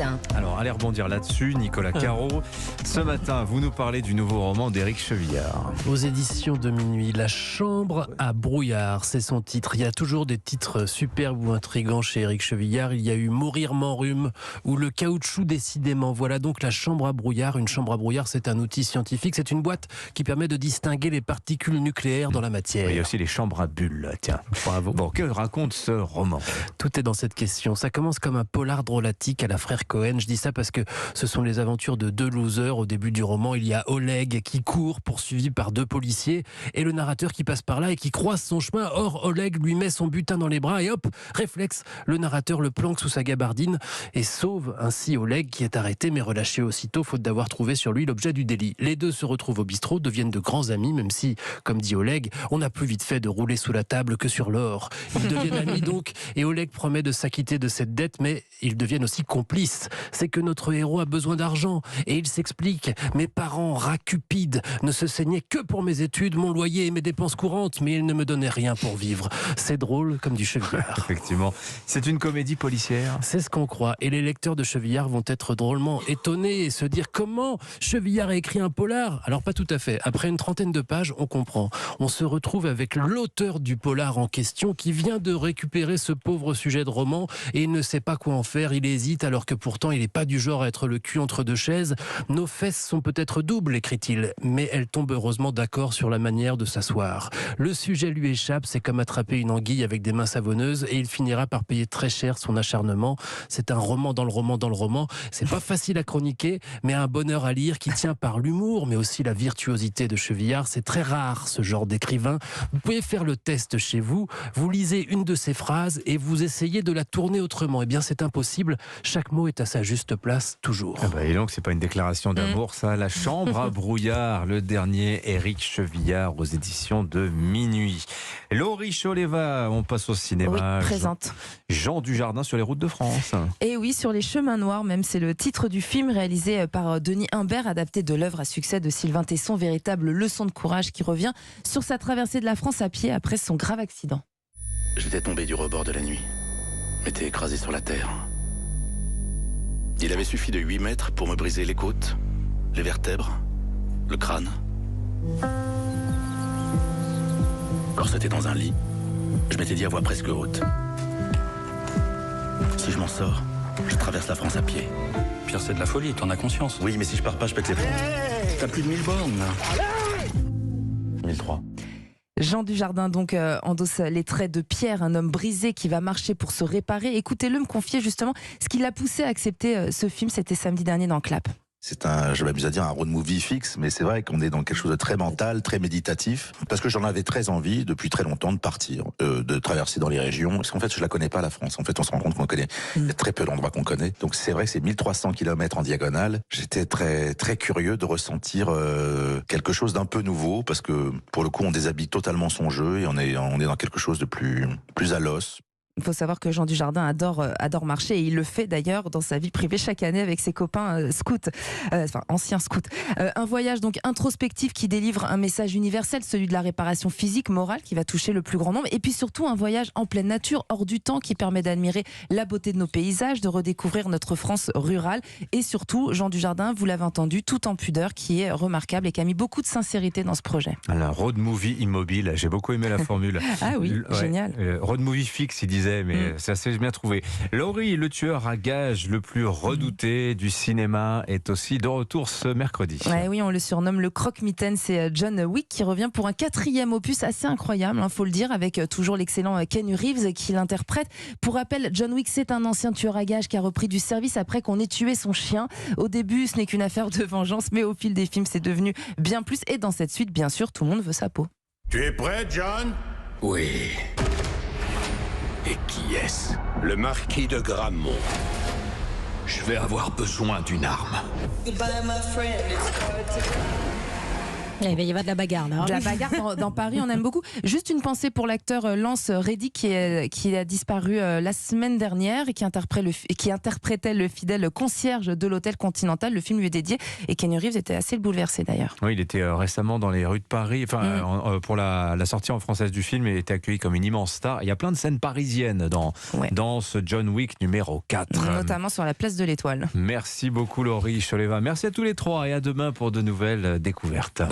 matin. Alors, allez rebondir là-dessus, Nicolas Caro. Ce matin, vous nous parlez du nouveau roman d'Éric Chevillard. Aux éditions de Minuit, La chambre à brouillard, c'est son titre. Il y a toujours des titres superbes ou intrigants chez Éric Chevillard. Il y a eu Mourir m'en rhume ou Le caoutchouc décidément. Voilà donc La chambre à brouillard. Une chambre à brouillard, c'est un outil scientifique. C'est une boîte qui permet de distinguer les particules nucléaires dans la matière. Il y a aussi les chambres à bulles, tiens. Bravo. Bon, que raconte ce roman? Tout est dans cette question. Ça commence comme un polar drôlatique à la frère Cohen. Je dis ça parce que ce sont les aventures de deux losers. Au début du roman, il y a Oleg qui court poursuivi par deux policiers et le narrateur qui passe par là et qui croise son chemin. Or, Oleg lui met son butin dans les bras et hop, réflexe, le narrateur le planque sous sa gabardine et sauve ainsi Oleg qui est arrêté mais relâché aussitôt faute d'avoir trouvé sur lui l'objet du délit. Les deux se retrouvent au bistrot, deviennent de grands amis, même si, comme dit Oleg, on a plus vite fait de rouler sous la table que sur l'or. Ils deviennent amis donc et Oleg promet de s'acquitter de cette dette, mais ils deviennent aussi complices. C'est que notre héros a besoin d'argent et il s'explique. Mes parents, rats cupides, ne se saignaient que pour mes études, mon loyer et mes dépenses courantes, mais ils ne me donnaient rien pour vivre. C'est drôle comme du Chevillard. Effectivement. C'est une comédie policière. C'est ce qu'on croit. Et les lecteurs de Chevillard vont être drôlement étonnés et se dire comment Chevillard a écrit un polar. Alors pas tout à fait. Après une trentaine de pages, on comprend. On se retrouve avec l'auteur du polar en question qui vient de récupérer ce pauvre sujet de roman et il ne sait pas quoi en faire. Il hésite alors que pourtant il n'est pas du genre à être le cul entre deux chaises. Nos fesses sont peut-être doubles, écrit-il, mais elles tombent heureusement d'accord sur la manière de s'asseoir. Le sujet lui échappe, c'est comme attraper une anguille avec des mains savonneuses et il finira par payer très cher son acharnement. C'est un roman dans le roman dans le roman. C'est pas facile à chroniquer, mais un bonheur à lire qui tient par l'humour, mais aussi la virtuosité de Chevillard. C'est très rare ce genre d'écrivain. Vous pouvez faire le test chez vous. Vous lisez une de ses phrases et vous essayez de la tourner autrement. Eh bien, c'est impossible. Chaque mot est à sa juste place, toujours. Ah bah, et donc, c'est pas une déclaration d'amour, ça. La chambre à brouillard, le dernier Éric Chevillard aux éditions de Minuit. Laurie Choleva, on passe au cinéma. Oui, présente. Jean Dujardin sur les routes de France. Et oui, sur les chemins noirs, même, c'est le titre du film réalisé par Denis Imbert, adapté de l'œuvre à succès de Sylvain Tesson, véritable leçon de courage qui revient sur sa traversée de la France à pied après son grave accident. J'étais tombé du rebord de la nuit, m'étais écrasé sur la terre. Il avait suffi de 8 mètres pour me briser les côtes, les vertèbres, le crâne. Alors c'était dans un lit. Je m'étais dit à voix presque haute: si je m'en sors, je traverse la France à pied. Pierre, c'est de la folie, t'en as conscience. Oui, mais si je pars pas, je pète les plombs. T'as plus de 1000 bornes, là. 1003. Jean Dujardin donc endosse les traits de Pierre, un homme brisé qui va marcher pour se réparer. Écoutez-le me confier justement ce qui l'a poussé à accepter ce film. C'était samedi dernier dans Clap. C'est je m'amuse à dire un road movie fixe, mais c'est vrai qu'on est dans quelque chose de très mental, très méditatif, parce que j'en avais très envie depuis très longtemps de partir, de traverser dans les régions, parce qu'en fait je la connais pas la France, en fait on se rend compte qu'on connaît, il y a très peu d'endroits qu'on connaît, donc c'est vrai que c'est 1300 km en diagonale. J'étais très très curieux de ressentir quelque chose d'un peu nouveau, parce que pour le coup on déshabille totalement son jeu et on est dans quelque chose de plus à l'os. Il faut savoir que Jean Dujardin adore marcher et il le fait d'ailleurs dans sa vie privée chaque année avec ses copains scouts, anciens scouts. Un voyage donc introspectif qui délivre un message universel, celui de la réparation physique, morale, qui va toucher le plus grand nombre. Et puis surtout un voyage en pleine nature, hors du temps, qui permet d'admirer la beauté de nos paysages, de redécouvrir notre France rurale. Et surtout, Jean Dujardin, vous l'avez entendu, tout en pudeur, qui est remarquable et qui a mis beaucoup de sincérité dans ce projet. Alors, road movie immobile, j'ai beaucoup aimé la formule. Ah oui, génial. Road movie fixe, il disait, mais c'est assez bien trouvé. Laurie, le tueur à gages le plus redouté du cinéma, est aussi de retour ce mercredi. Ouais, oui, on le surnomme le croque-mitaine. C'est John Wick qui revient pour un 4e opus assez incroyable, faut le dire, avec toujours l'excellent Keanu Reeves qui l'interprète. Pour rappel, John Wick, c'est un ancien tueur à gages qui a repris du service après qu'on ait tué son chien. Au début, ce n'est qu'une affaire de vengeance, mais au fil des films, c'est devenu bien plus. Et dans cette suite, bien sûr, tout le monde veut sa peau. Tu es prêt, John? Oui. Et qui est-ce? Le marquis de Gramont. Je vais avoir besoin d'une arme. Il va y avoir de la bagarre là. De la bagarre dans Paris, on aime beaucoup. Juste une pensée pour l'acteur Lance Reddy qui a disparu la semaine dernière et qui interprétait le fidèle concierge de l'hôtel Continental. Le film lui est dédié et Keanu Reeves était assez bouleversé d'ailleurs. Oui, il était récemment dans les rues de Paris, pour la sortie en française du film, il était accueilli comme une immense star. Il y a plein de scènes parisiennes dans ce John Wick numéro 4. Notamment sur la place de l'Étoile. Merci beaucoup Laurie Choleva. Merci à tous les trois et à demain pour de nouvelles découvertes.